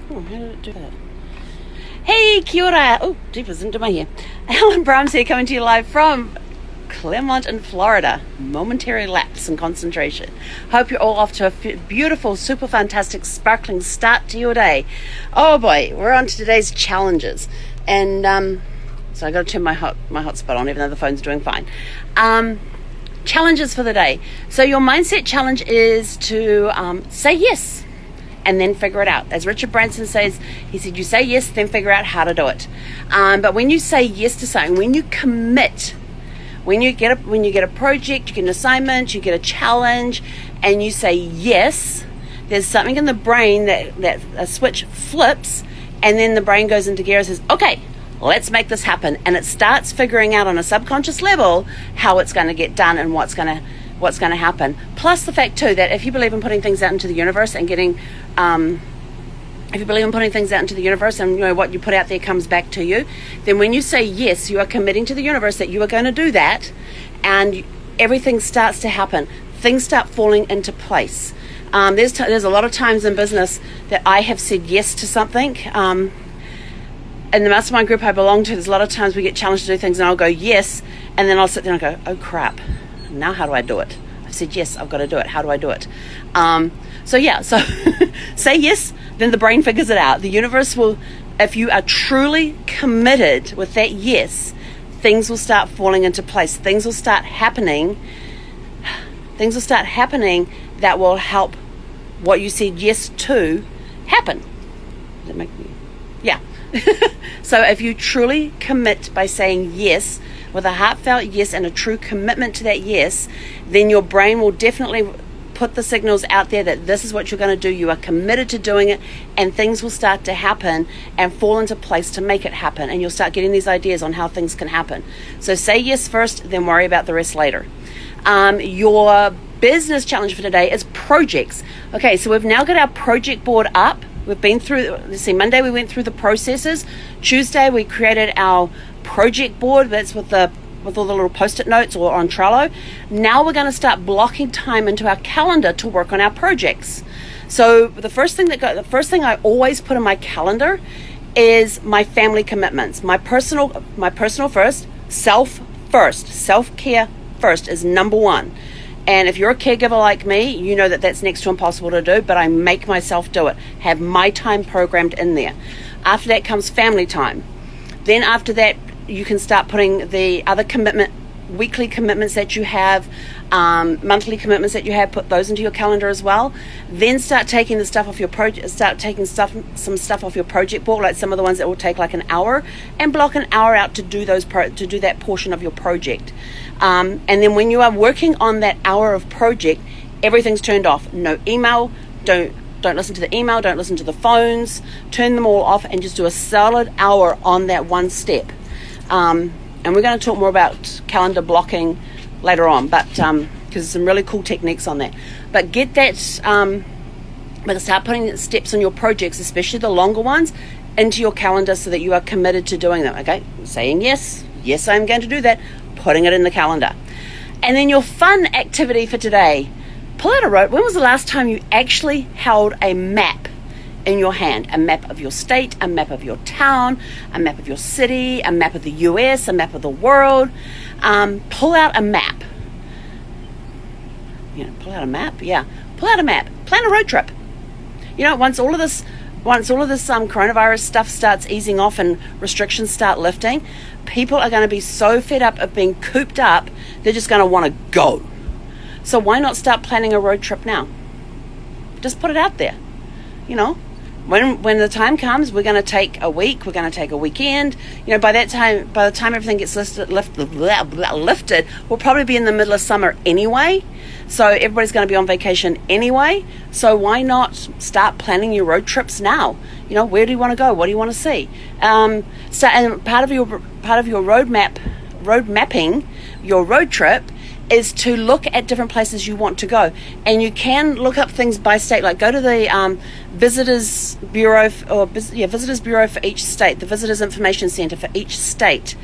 How did it do that? Hey, kia ora. Oh, jeepers, into my hair. Helen Brahms here, coming to you live from Claremont in Florida. Momentary lapse in concentration. Hope you're all off to a beautiful, super fantastic, sparkling start to your day. Oh boy, we're on to today's challenges. And so I got to turn my hotspot on, even though the phone's doing fine. Challenges for the day. So your mindset challenge is to say yes and then figure it out. As Richard Branson says, he said, you say yes, then figure out how to do it. But when you say yes to something, when you commit, when you get a project, you get an assignment, you get a challenge, and you say yes, there's something in the brain that a switch flips, and then the brain goes into gear and says, okay, let's make this happen. And it starts figuring out on a subconscious level how it's going to get done and what's going to happen. Plus the fact too that if you believe in putting things out into the universe and getting, if you believe in putting things out into the universe and what you put out there comes back to you, then when you say yes, you are committing to the universe that you are going to do that, and everything starts to happen. Things start falling into place. There's a lot of times in business that I have said yes to something. In the mastermind group I belong to, there's a lot of times we get challenged to do things and I'll go yes, and then I'll sit there and go, oh crap, now how do I do it? I've said yes, I've got to do it. How do I do it? So say yes, then the brain figures it out. The universe will, if you are truly committed with that yes, things will start falling into place. Things will start happening that will help what you said yes to happen. Does that make me? Yeah. So if you truly commit by saying yes, with a heartfelt yes and a true commitment to that yes, then your brain will definitely put the signals out there that this is what you're going to do. You are committed to doing it, and things will start to happen and fall into place to make it happen, and you'll start getting these ideas on how things can happen. So say yes first, then worry about the rest later. Your business challenge for today is projects. Okay, so we've now got our project board up. We've been through, Monday we went through the processes. Tuesday we created our project board. That's with all the little post-it notes or on Trello. Now we're going to start blocking time into our calendar to work on our projects. So the first thing I always put in my calendar is my family commitments. My personal first, self-care first is number one. And if you're a caregiver like me, you know that that's next to impossible to do, but I make myself do it. Have my time programmed in there. After that comes family time. Then after that, you can start putting the other weekly commitments that you have, monthly commitments that you have, put those into your calendar as well. Then start taking the stuff off your some stuff off your project board, like some of the ones that will take like an hour, and block an hour out to do that portion of your project. And then when you are working on that hour of project, everything's turned off. No email, don't listen to the email, don't listen to the phones, turn them all off, and just do a solid hour on that one step. And we're going to talk more about calendar blocking later on, but because there's some really cool techniques on that. But get that, but start putting steps on your projects, especially the longer ones, into your calendar so that you are committed to doing them. Okay, saying yes, I'm going to do that, putting it in the calendar. And then your fun activity for today, pull out a road. When was the last time you actually held a map in your hand? A map of your state, a map of your town, a map of your city, a map of the US, a map of the world. Pull out a map. Pull out a map. Yeah, pull out a map. Plan a road trip. Once all of this coronavirus stuff starts easing off and restrictions start lifting, people are going to be so fed up of being cooped up, they're just going to want to go. So why not start planning a road trip now? Just put it out there. When the time comes, we're going to take a week, we're going to take a weekend. By the time everything gets lifted, we'll probably be in the middle of summer anyway. So everybody's going to be on vacation anyway. So why not start planning your road trips now? Where do you want to go? What do you want to see? And part of your road mapping, your road trip, is to look at different places you want to go. And you can look up things by state, like go to the Visitors Bureau Visitors Bureau for each state, the Visitors Information Center for each state,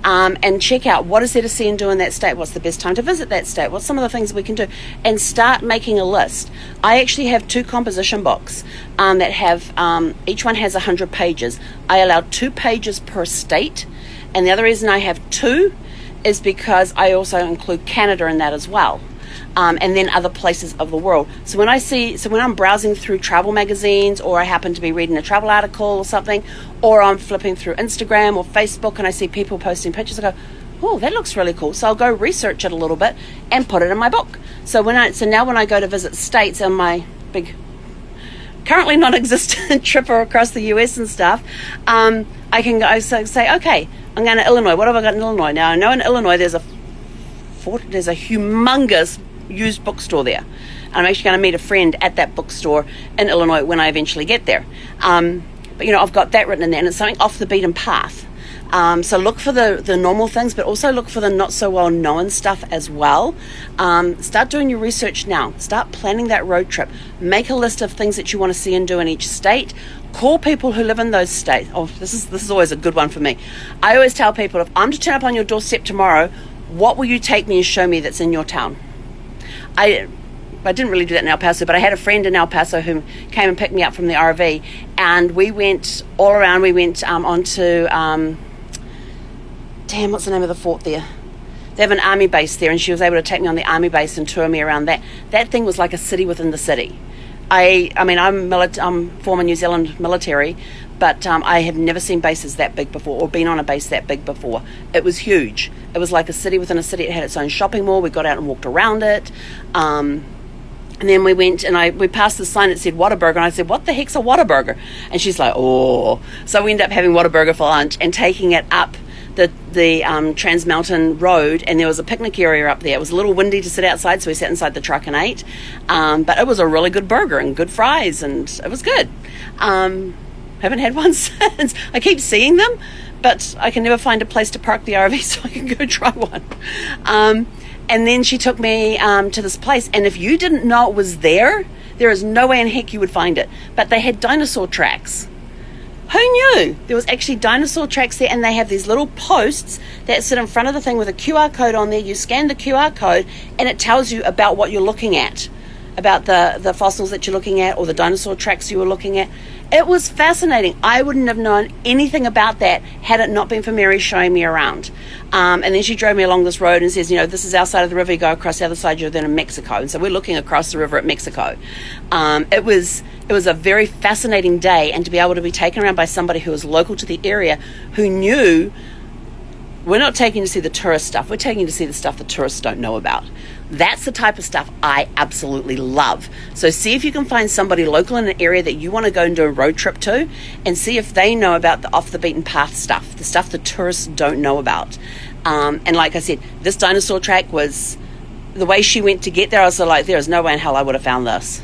and check out what is there to see and do in that state, what's the best time to visit that state, what's some of the things we can do, and start making a list. I actually have 2 composition books that have, each one has 100 pages. I allow 2 pages per state, and the other reason I have 2 is because I also include Canada in that as well, and then other places of the world. So when I'm browsing through travel magazines, or I happen to be reading a travel article or something, or I'm flipping through Instagram or Facebook and I see people posting pictures, I go, oh, that looks really cool. So I'll go research it a little bit and put it in my book. So now when I go to visit states on my big, currently non-existent trip across the US and stuff, I can go say, okay, I'm going to Illinois. What have I got in Illinois? Now, I know in Illinois there's a humongous used bookstore there. I'm actually going to meet a friend at that bookstore in Illinois when I eventually get there. But, I've got that written in there, and it's something off the beaten path. So look for the normal things, but also look for the not so well known stuff as well. Start doing your research now. Start planning that road trip. Make a list of things that you want to see and do in each state. Call people who live in those states. Oh, this is always a good one for me. I always tell people, if I'm to turn up on your doorstep tomorrow, what will you take me and show me that's in your town? I didn't really do that in El Paso, but I had a friend in El Paso who came and picked me up from the RV, and we went all around. We went onto, what's the name of the fort there? They have an army base there, and she was able to take me on the army base and tour me around that. That thing was like a city within the city. I'm former New Zealand military, but I have never seen bases that big before, or been on a base that big before. It was huge. It was like a city within a city. It had its own shopping mall. We got out and walked around it. And then we went and we passed the sign that said Whataburger, and I said, what the heck's a Whataburger? And she's like, oh. So we ended up having Whataburger for lunch and taking it up the Trans Mountain Road, and there was a picnic area up there. It was a little windy to sit outside, so we sat inside the truck and ate. But it was a really good burger and good fries, and it was good. Haven't had one since. I keep seeing them, but I can never find a place to park the RV so I can go try one. And then she took me to this place, and if you didn't know it was there is no way in heck you would find it. But they had dinosaur tracks. Who knew? There was actually dinosaur tracks there, and they have these little posts that sit in front of the thing with a QR code on there. You scan the QR code, and it tells you about what you're looking at, about the fossils that you're looking at, or the dinosaur tracks you were looking at. It was fascinating. I wouldn't have known anything about that had it not been for Mary showing me around. And then she drove me along this road and says, this is our side of the river. You go across the other side, you're then in Mexico. And so we're looking across the river at Mexico. It was a very fascinating day, and to be able to be taken around by somebody who was local to the area, who knew we're not taking to see the tourist stuff. We're taking to see the stuff the tourists don't know about. That's the type of stuff I absolutely love. So see if you can find somebody local in an area that you want to go and do a road trip to, and see if they know about the off the beaten path stuff, the stuff the tourists don't know about. And like I said, this dinosaur track was, the way she went to get there, I was like, there is no way in hell I would have found this.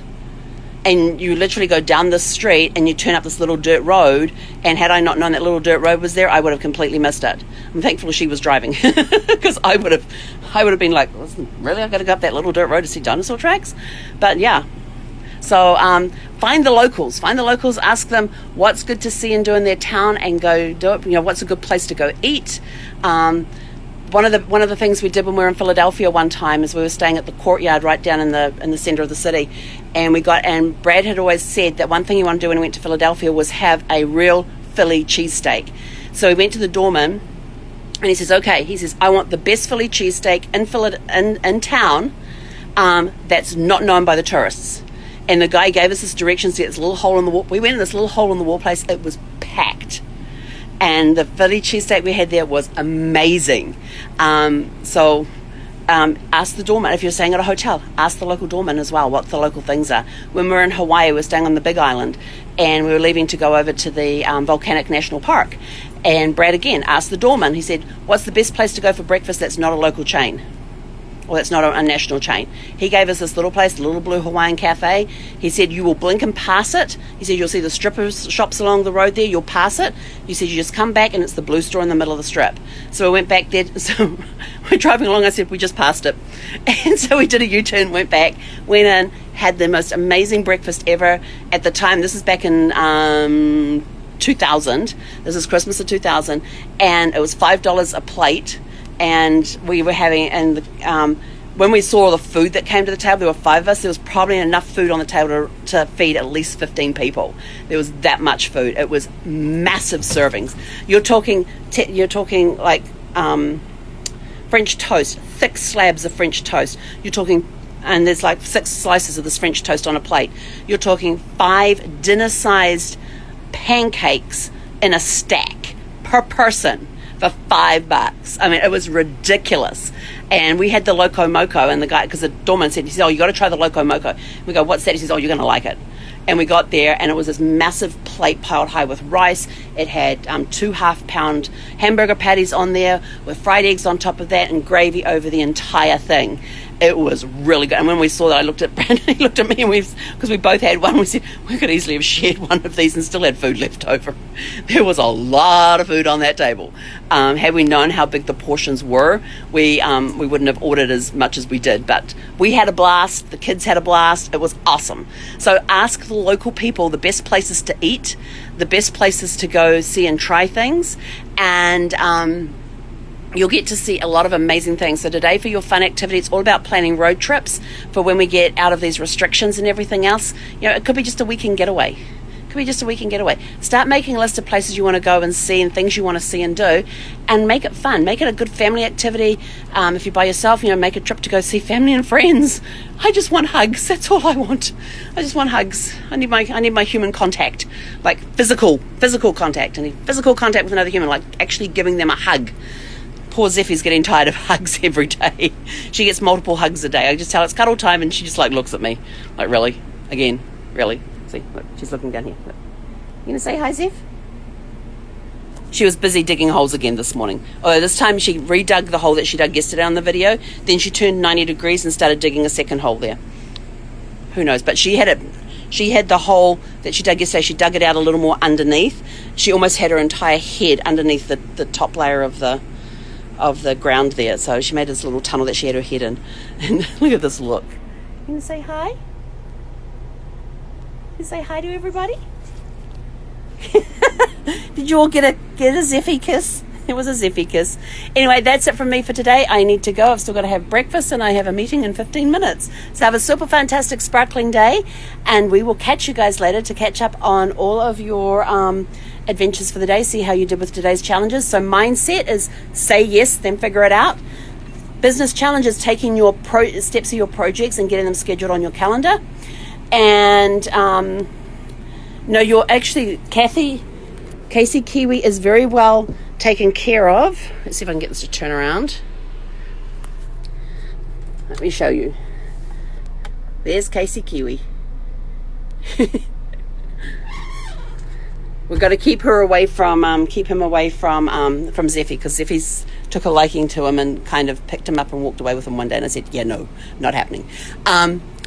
And you literally go down this street and you turn up this little dirt road, and had I not known that little dirt road was there, I would have completely missed it. I'm thankful she was driving, because I would have been like, really, I've got to go up that little dirt road to see dinosaur tracks? But yeah. So find the locals, ask them what's good to see and do in their town, and go do it. What's a good place to go eat. One of the things we did when we were in Philadelphia one time is we were staying at the Courtyard right down in the center of the city, and Brad had always said that one thing he wanted to do when he went to Philadelphia was have a real Philly cheesesteak. So he went to the doorman, and he says, okay, I want the best Philly cheesesteak in town that's not known by the tourists. And the guy gave us this directions to get this little hole in the wall. We went in this little hole in the wall place. It was packed. And the Philly cheesesteak we had there was amazing. So ask the doorman. If you're staying at a hotel, ask the local doorman as well what the local things are. When we were in Hawaii, we were staying on the Big Island, and we were leaving to go over to the Volcanic National Park. And Brad again asked the doorman. He said, what's the best place to go for breakfast that's not a local chain? Well, it's not a national chain. He gave us this little place, the Little Blue Hawaiian Cafe. He said, you will blink and pass it. He said, you'll see the strippers shops along the road there. You'll pass it. He said, you just come back and it's the blue store in the middle of the strip. So we went back there. So we're driving along. I said, we just passed it. And so we did a U-turn, went back, went in, had the most amazing breakfast ever. At the time, this is back in 2000. This is Christmas of 2000. And it was $5 a plate. And we were having, and when we saw all the food that came to the table, there were 5 of us. There was probably enough food on the table to feed at least 15 people. There was that much food. It was massive servings. You're talking like French toast, thick slabs of French toast. You're talking, and there's like 6 slices of this French toast on a plate. You're talking 5 dinner-sized pancakes in a stack per person for $5. I mean, it was ridiculous. And we had the Loco Moco, and the guy, because the doorman said, he said, oh, you got to try the Loco Moco. We go, what's that? He says, oh, you're going to like it. And we got there, and it was this massive plate piled high with rice. It had 2 half-pound hamburger patties on there with fried eggs on top of that and gravy over the entire thing. It was really good. And when we saw that, I looked at Brandon, he looked at me, and because we both had one, we said, we could easily have shared one of these and still had food left over. There was a lot of food on that table. Had we known how big the portions were, we wouldn't have ordered as much as we did. But we had a blast. The kids had a blast. It was awesome. So ask the local people the best places to eat, the best places to go see and try things, and you'll get to see a lot of amazing things. So today, for your fun activity, it's all about planning road trips for when we get out of these restrictions and everything else. You know, it could be just a weekend getaway. Start making a list of places you want to go and see and things you want to see and do, and make it fun. Make it a good family activity. If you're by yourself, you know, make a trip to go see family and friends. I just want hugs. That's all I want. I just want hugs. I need my human contact, like physical contact. I need physical contact with another human, like actually giving them a hug. Poor Zeffie's getting tired of hugs every day. She gets multiple hugs a day. I just tell her it's cuddle time, and she just like looks at me like, really? Again? Really? See, look, she's looking down here. Look. You gonna say hi, Zeph? She was busy digging holes again this morning. Oh, this time she redug the hole that she dug yesterday on the video. Then she turned 90 degrees and started digging a second hole there. Who knows? But she had the hole that she dug yesterday. She dug it out a little more underneath. She almost had her entire head underneath the top layer of the ground there. So she made this little tunnel that she had her head in. And look at this look. You gonna say hi? You say hi to everybody? Did you all get a Zeffie kiss? It was a Zeffie kiss. Anyway, that's it from me for today. I need to go. I've still got to have breakfast, and I have a meeting in 15 minutes. So have a super fantastic sparkling day, and we will catch you guys later to catch up on all of your adventures for the day, see how you did with today's challenges. So mindset is say yes, then figure it out. Business challenge is taking your steps of your projects and getting them scheduled on your calendar. And no, you're actually, Casey Kiwi is very well taken care of. Let's see if I can get this to turn around. Let me show you. There's Casey Kiwi. We've got to keep him away from Zeffie, because Zeffie's took a liking to him and kind of picked him up and walked away with him one day, and I said, yeah, no, not happening.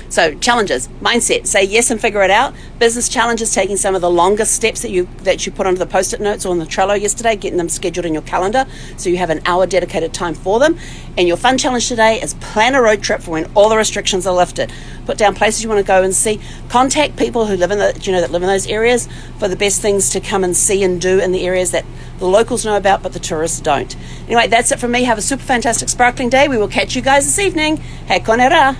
So challenges, mindset, say yes and figure it out. Business challenges, taking some of the longest steps that you put onto the post-it notes or on the Trello yesterday, getting them scheduled in your calendar so you have an hour dedicated time for them. And your fun challenge today is plan a road trip for when all the restrictions are lifted. Put down places you want to go and see. Contact people who live in that live in those areas for the best things to come and see and do in the areas that the locals know about but the tourists don't. Anyway, that's it from me. Have a super fantastic sparkling day. We will catch you guys this evening. He konera.